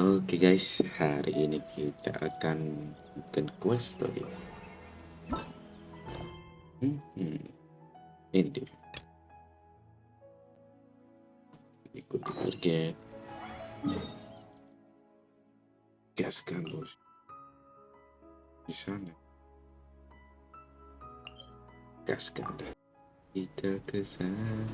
Oke guys, hari ini kita akan bikin quest story. Ini dia. Ikuti target. Gaskan bos. Di sana. Gaskan. Kita ke sana.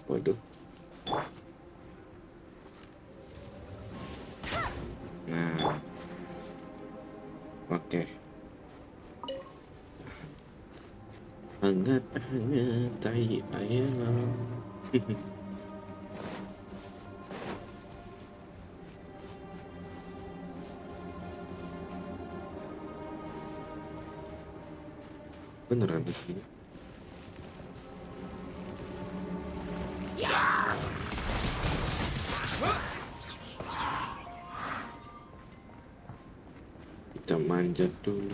Waduh. Nah. Oke. Hangat tai ayam. Beneran di sini. Kita manjat dulu.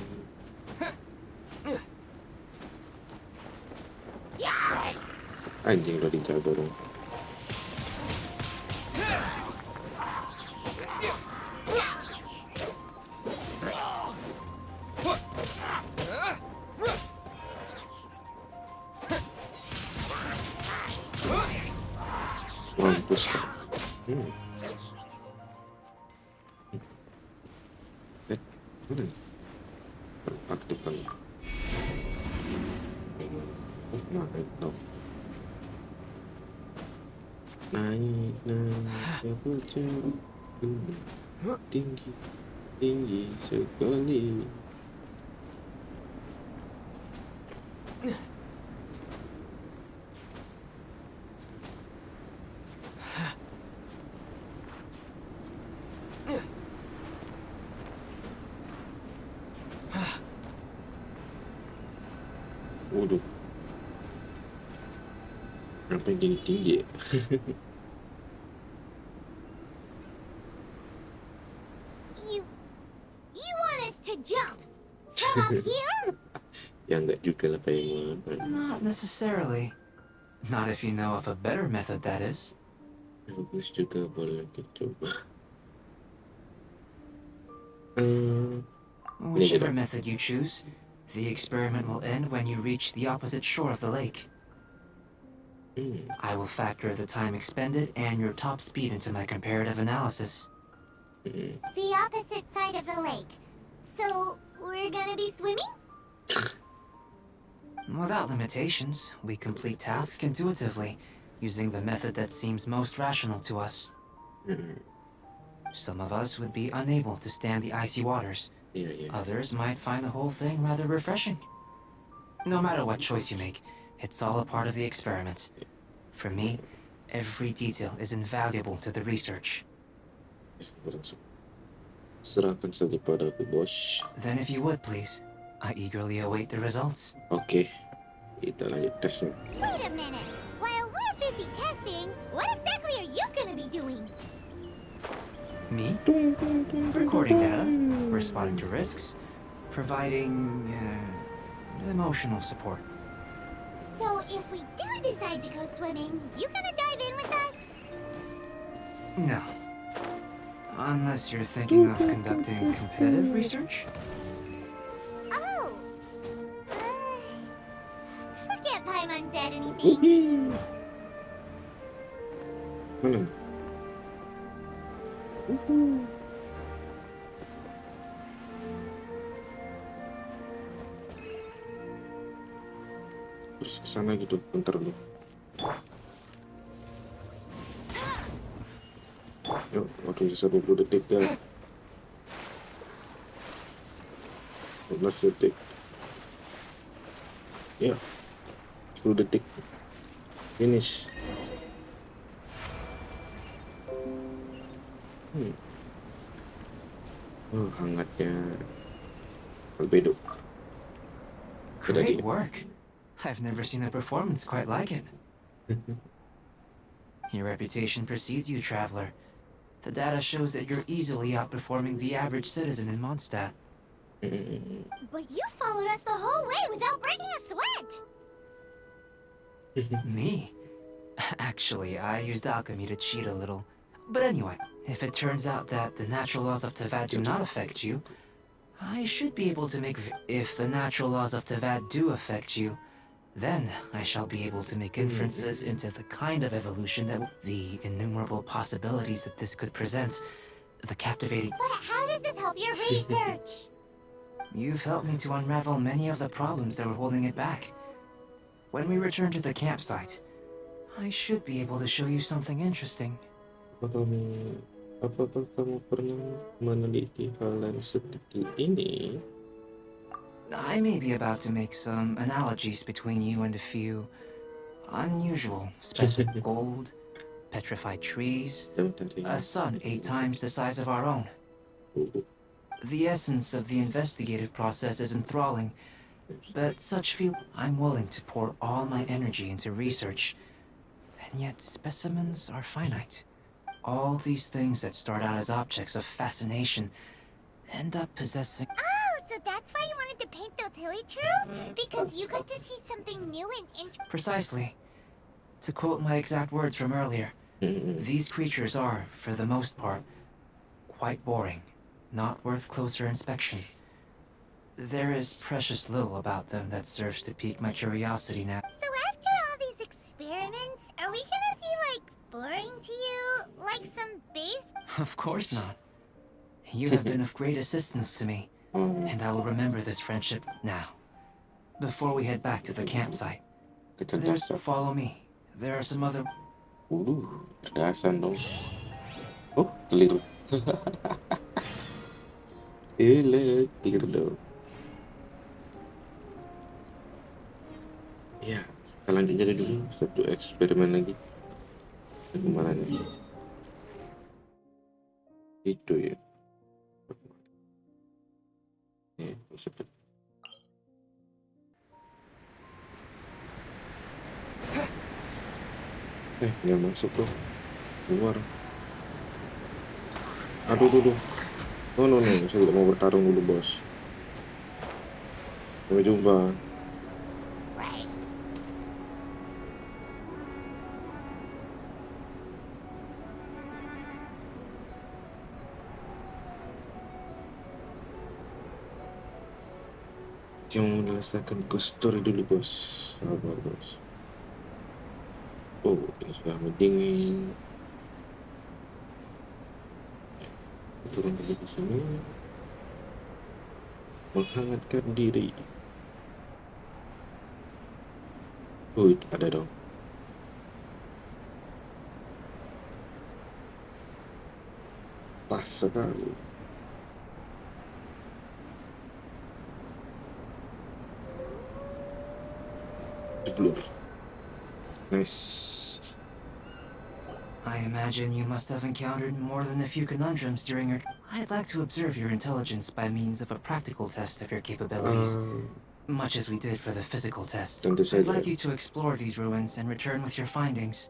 Anjing lo dijaga dong. Mampus kan. Mana nih? Aktifkan. Naik dong. Naik ke puncak gunung tinggi sekali. Waduh. Apa yang jadi tinggi ya? You want us to jump from up here? Ya enggak juga lah pengen. Not necessarily. Not if you know of a better method, that is. Bagus juga, boleh kita coba. Whichever method you choose, the experiment will end when you reach the opposite shore of the lake. I will factor the time expended and your top speed into my comparative analysis. The opposite side of the lake. So, we're gonna be swimming? Without limitations, we complete tasks intuitively, using the method that seems most rational to us. Some of us would be unable to stand the icy waters. Others might find the whole thing rather refreshing. No matter what choice you make, it's all a part of the experiment. For me, every detail is invaluable to the research. Serahkan saja padaku, bos. Then if you would, please, I eagerly await the results. Oke, kita lanjut tesnya. Wait a minute. While we're busy testing, what exactly are you gonna be doing? Me? Recording data, responding to risks, providing emotional support. So if we do decide to go swimming, you gonna dive in with us? No. Unless you're thinking of conducting competitive research? Oh! Forget Paimon said anything. Mana? Terus kesana gitu, bentar dulu. Yuk, waktu sisa 20 detik ya. 15 detik. Ya, 10 detik. Finish. Hangatnya albedo. Great work. I've never seen a performance quite like it. Your reputation precedes you, traveler. The data shows that you're easily outperforming the average citizen in Mondstadt. But you followed us the whole way without breaking a sweat! Me? Actually, I used alchemy to cheat a little. But anyway, if it turns out that the natural laws of Tavad do not affect you, I should be able to make... If the natural laws of Tavad do affect you, then I shall be able to make inferences into the kind of evolution that... The innumerable possibilities that this could present. The captivating... But how does this help your research? You've helped me to unravel many of the problems that were holding it back. When we return to the campsite, I should be able to show you something interesting. Apakah kamu pernah meneliti hal yang seperti ini? I may be about to make some analogies between you and a few unusual specific gold, petrified trees, a sun 8 times the size of our own. The essence of the investigative process is enthralling, but such feel I'm willing to pour all my energy into research, and yet specimens are finite. All these things that start out as objects of fascination end up possessing... Oh, so that's why you wanted to paint those hilly turtles? Because you got to see something new and interesting. Precisely. To quote my exact words from earlier, these creatures are, for the most part, quite boring, not worth closer inspection. There is precious little about them that serves to pique my curiosity now. So after all these experiments, are we gonna be, like, boring to you? Like some base? Of course not. You have been of great assistance to me, and I will remember this friendship now. Before we head back to the campsite, follow me. There are some other... Cerdasan dong. Oh, keliru. Keliru dong. Ya, kita lanjut jadi dulu satu eksperimen lagi. Kemana nih? Itu ya. Cepet. Nggak masuk tuh. Keluar. Aduh. No. Saya tidak mau bertarung dulu, bos. Sampai jumpa. Jangan menyelesaikan ghost story dulu, bos. Sabar, bos. Oh, ini sudah mendingin. Turun dulu ke sini. Menghangatkan diri. Oh, itu ada dong. Pas sekali. Blur. Nice. I imagine you must have encountered more than a few conundrums during your... I'd like to observe your intelligence by means of a practical test of your capabilities. Much as we did for the physical test. I'd like you to explore these ruins and return with your findings.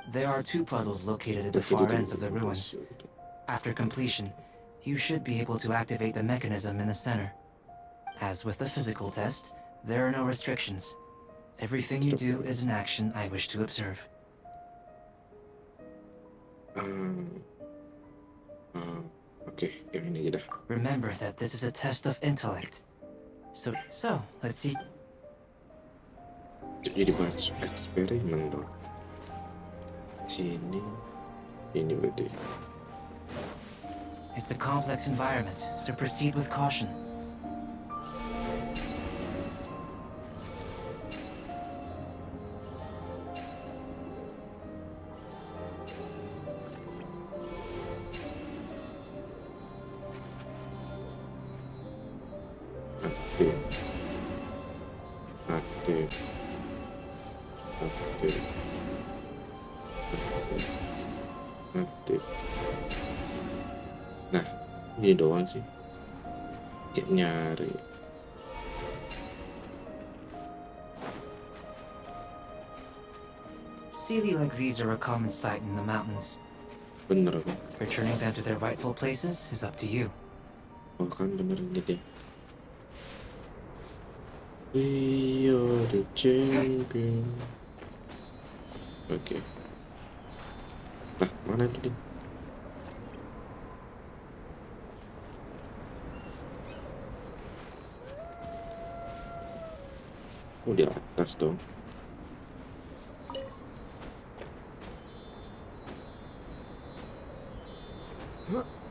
There are 2 puzzles located at the far ends of the ruins. After completion, you should be able to activate the mechanism in the center. As with the physical test, there are no restrictions. Everything you do is an action I wish to observe. Okay, ini aja dah. Remember that this is a test of intellect. So, let's see. Jadi bahas eksperimen dong. Sini, ini berarti. It's a complex environment, so proceed with caution. Aktif. Nah, ini doang sih. Kayak nyari. Sealy like these are a common sight in the mountains. Bener kan? Returning them to their rightful places is up to you. Oh kan bener ini deh. We are the champion. Oke. Lah, mana itu nih? Oh, di atas dong.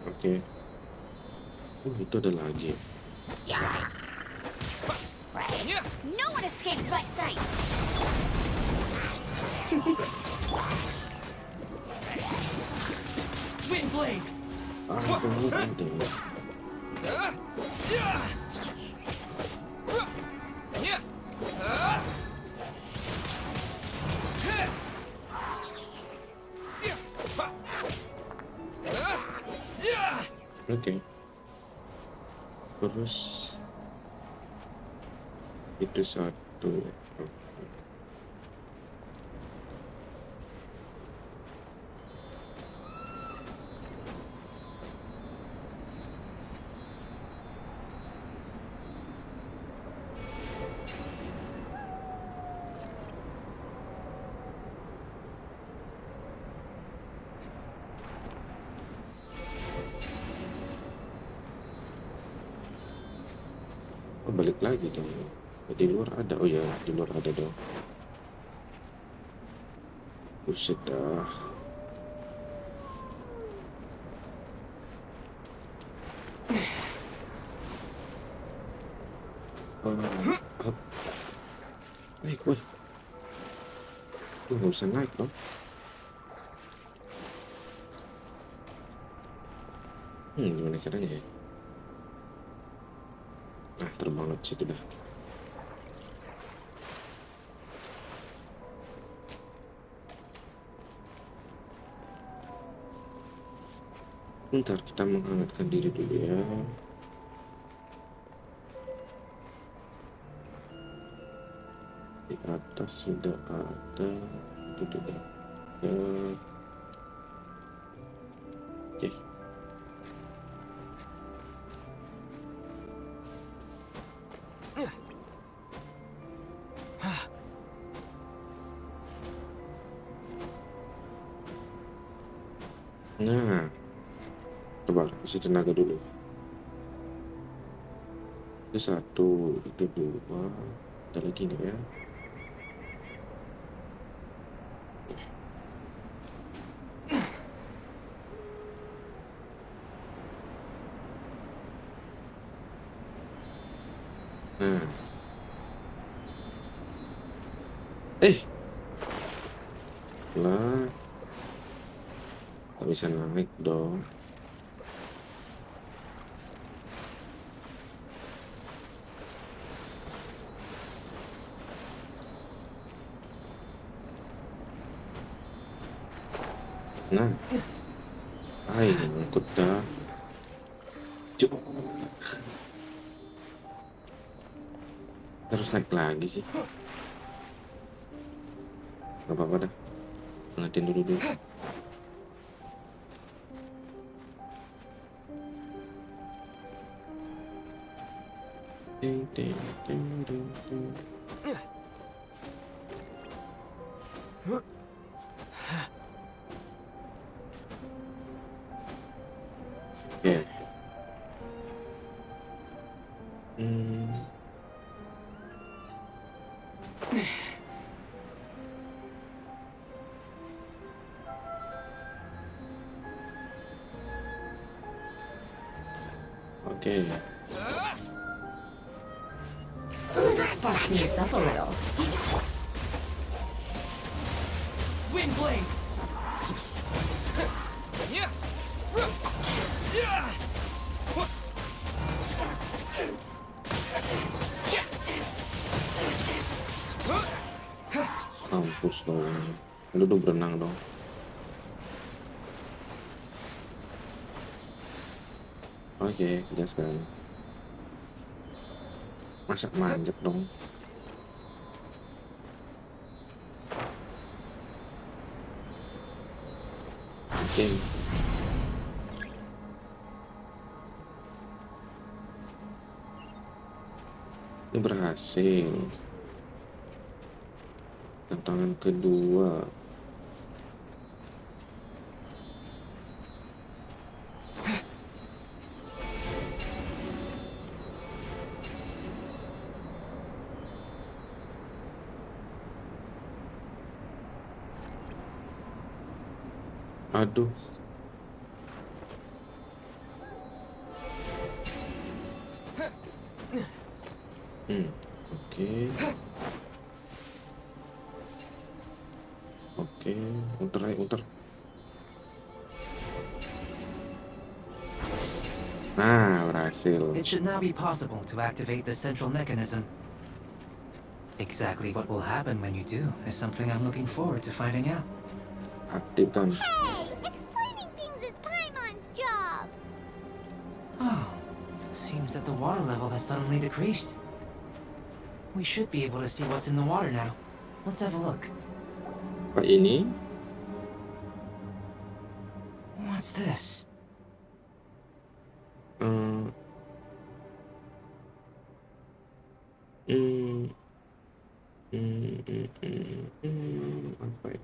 Oke. Oh, itu ada lagi. No one escapes my sight. Wind blade. Aduh, ada. Oke. Terus itu satu. Oh, balik lagi dong. Di luar ada. Oh ya, di luar ada dong. Buset dah. Naik, woi. Nggak usah naik dong. Gimana caranya ya? Nah, terbang ke situ dah. Bentar, kita menghangatkan diri dulu ya. Di atas sudah ada. Itu tidak ada. Oke. Nah, coba isi tenaga dulu. Itu satu, itu dua. Ada lagi nggak ya? Nah, lah, nggak bisa naik dong. Nah, ini ngikut dah. Cuk. Terus naik lagi sih. Gak apa-apa dah. Ngatin dulu. Ding, ding, ding, ding, ding. Oke. Oke. Fuck me up a little. Wind blade. Kampus dong. Lu udah berenang dong. Oke, jelaskan. Masa manjat dong. Oke. Ini berhasil. Tantangan kedua. Aduh. Oke. Oke, muter aja, muter. Nah, berhasil. It should now be possible to activate the central mechanism. Exactly what will happen when you do is something I'm looking forward to finding out. Aktifkan. Hey, explaining things is Paimon's job. Oh, seems that the water level has suddenly decreased. We should be able to see what's in the water now. Let's have a look. Apa ini? What's this? Apa ya?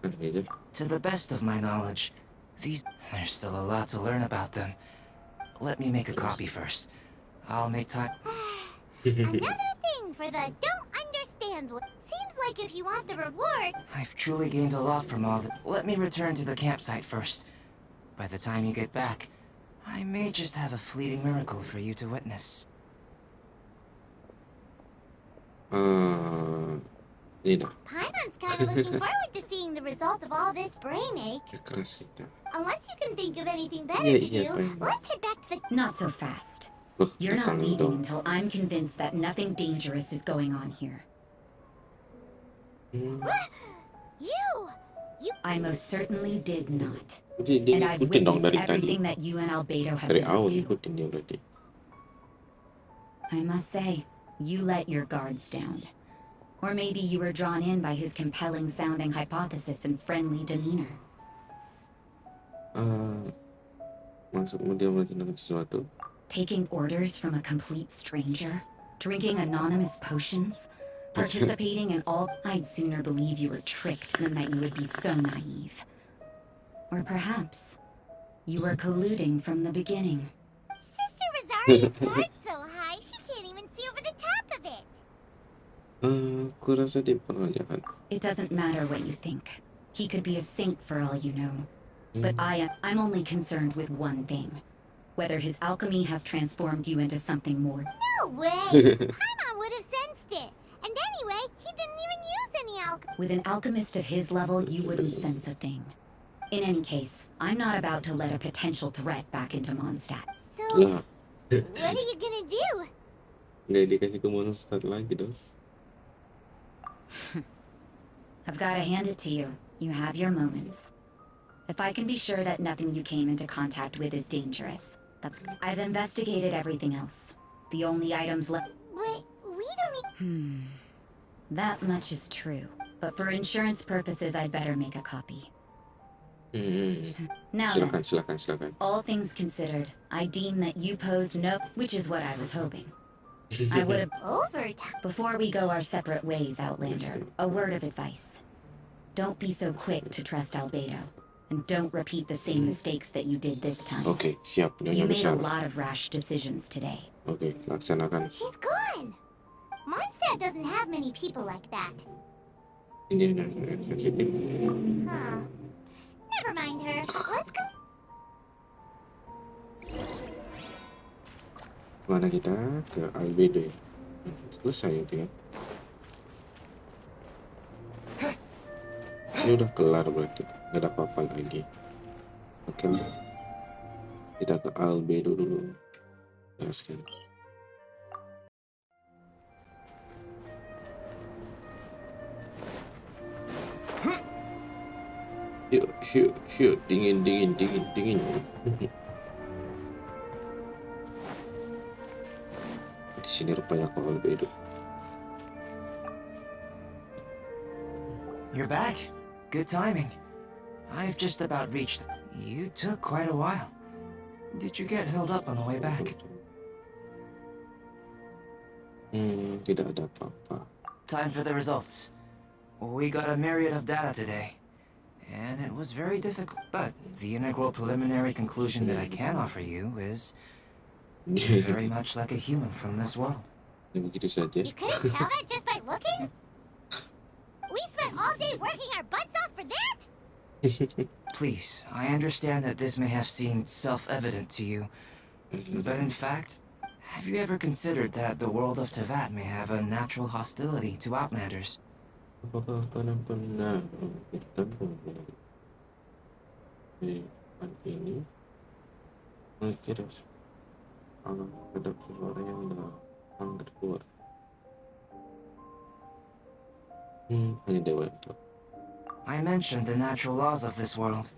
Aneh aja. To the best of my knowledge, there's still a lot to learn about them. Let me make a copy first. I'll make time. Another thing for the don't understand. Seems like if you want the reward, I've truly gained a lot from all that. Let me return to the campsite first. By the time you get back, I may just have a fleeting miracle for you to witness. Ini dah. Paimon's kind of looking forward to seeing the result of all this brain ache. Keras itu. Unless you can think of anything better Yeah, to yeah, do, fine. let's head back to the... Not so fast. Loh, You're not tangan leaving dong. until I'm convinced that nothing dangerous is going on here. You! I most certainly did not. Dia And I've ikutin dong witnessed dari tadi. everything that you and Albedo have Dari been awal up to. ikutin dia berarti. I must say, you let your guards down. Or maybe you were drawn in by his compelling sounding hypothesis and friendly demeanor. Maksudmu dia melakukan sesuatu? Taking orders from a complete stranger? Drinking anonymous potions? Participating in all... I'd sooner believe you were tricked than that you would be so naive. Or perhaps, you were colluding from the beginning. Sister Rosaria's guard's so high, she can't even see over the top of it. Aku rasa dia pengajaran. It doesn't matter what you think. He could be a saint for all you know. But I'm only concerned with one thing. Whether his alchemy has transformed you into something more. No way! Paimon would have sensed it. And anyway, he didn't even use any alcohol. With an alchemist of his level, you wouldn't sense a thing. In any case, I'm not about to let a potential threat back into Mondstadt. So, Lah, what are you gonna do? nggak dikasih ke monster lagi dos. I've got to hand it to you. You have your moments. If I can be sure that nothing you came into contact with is dangerous, that's... I've investigated everything else. The only items left... But we don't need... That much is true. But for insurance purposes, I'd better make a copy. Now then, Silakan. all things considered, I deem that you pose no... Which is what I was hoping. I would have... Overtime. Before we go our separate ways, Outlander, a word of advice. Don't be so quick to trust Albedo. And don't repeat the same mistakes that you did this time. Oke, siap. You Nyonya made a besar. lot of rash decisions today. Oke, laksanakan. She's gone. Mondstadt doesn't have many people like that. Ini. Huh. Never mind her. Let's go. Mana kita? Ke Albedo ya. Selesai itu ya. Ini udah kelar berarti. Nggak ada apa-apa lagi. Oke lah. Kita ke Albedo dulu. Jelaskan. Yuk. Dingin. Di sini rupanya ke Albedo. You're back. Good timing. I've just about reached... You took quite a while. Did you get held up on the way back? Tidak ada apa-apa. Time for the results. We got a myriad of data today. And it was very difficult. But the integral preliminary conclusion that I can offer you is... You're very much like a human from this world. Begitu saja. You couldn't tell that just by looking? We spent all day working our butts off for that? Please, I understand that this may have seemed self-evident to you, but in fact, have you ever considered that the world of Tevat may have a natural hostility to Outlanders? Apakah kalian pernah memikirkan hubungan kehidupan ini mengira alam pada seseorang yang datang dari luar? Hanya dewa yang tahu. I mentioned the natural laws of this world.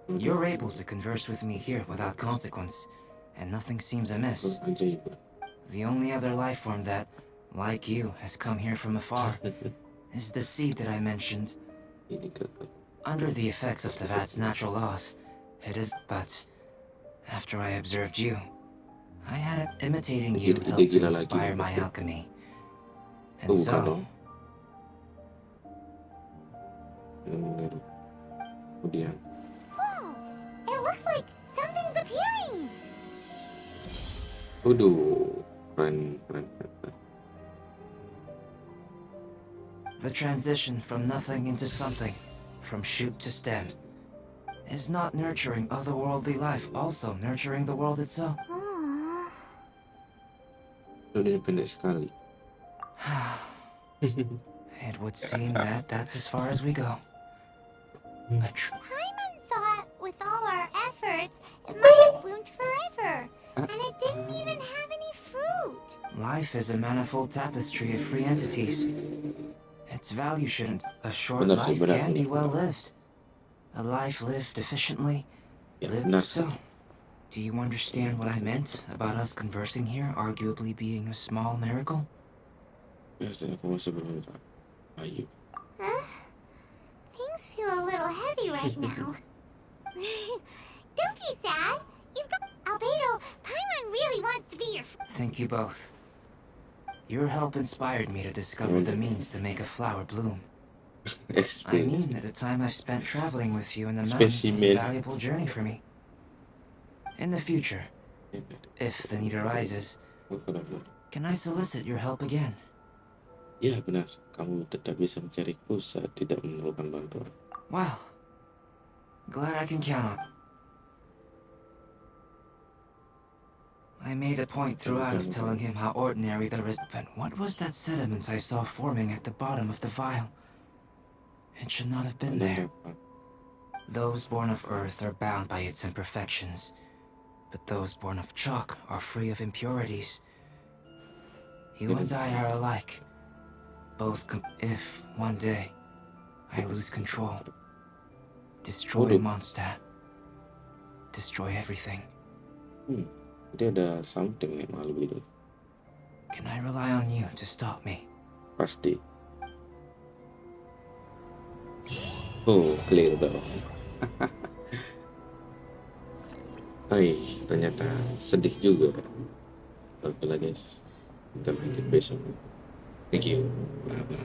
You're able to converse with me here without consequence, and nothing seems amiss. Ajaib. The only other life form that, like you, has come here from afar is the seed that I mentioned. Ini kakak. Under the effects of Tevat's natural laws, it is... But after I observed you, I had it imitating you helped to inspire my alchemy. And so... Kemudian Whoa! It looks like something's appearing! waduh, keren. The transition from nothing into something, from shoot to stem, is not nurturing otherworldly life also nurturing the world itself? Aww. Dunia pendek sekali. It would seem that that's as far as we go. Paimon thought with all our efforts, it might have bloomed forever. And it didn't even have any fruit. Life is a manifold tapestry of free entities. Its value shouldn't... A short Benar, life benar. can be well lived. A life lived efficiently, Ya, lived benar. so. Do you understand what I meant about us conversing here arguably being a small miracle? Biasanya aku masih berminta. Ayo. Huh? Things feel a little heavy right now. Don't be sad. You've got... Albedo, Paimon really wants to be your friend. Thank you both. Your help inspired me to discover the means to make a flower bloom. I Experience. mean that the time I've spent traveling with you in the mountains was a Specimen. valuable journey for me. In the future, if the need arises, can I solicit your help again? Ya benar, kamu tetap bisa mencariku saat tidak memerlukan bantuan. Well, glad I can count on. I made a point throughout of telling him how ordinary the but what was that sediment I saw forming at the bottom of the vial? It should not have been there. Those born of earth are bound by its imperfections, but those born of chalk are free of impurities. You and I are alike. Both if, one day, I lose control, destroy Mondstadt, destroy everything. Jadi ada something nih malu itu. Can I rely on you to stop me? Pasti. Oh, clear dong. Hai, ternyata sedih juga. Oke lah guys, kita lanjut besok. Thank you. Bye bye.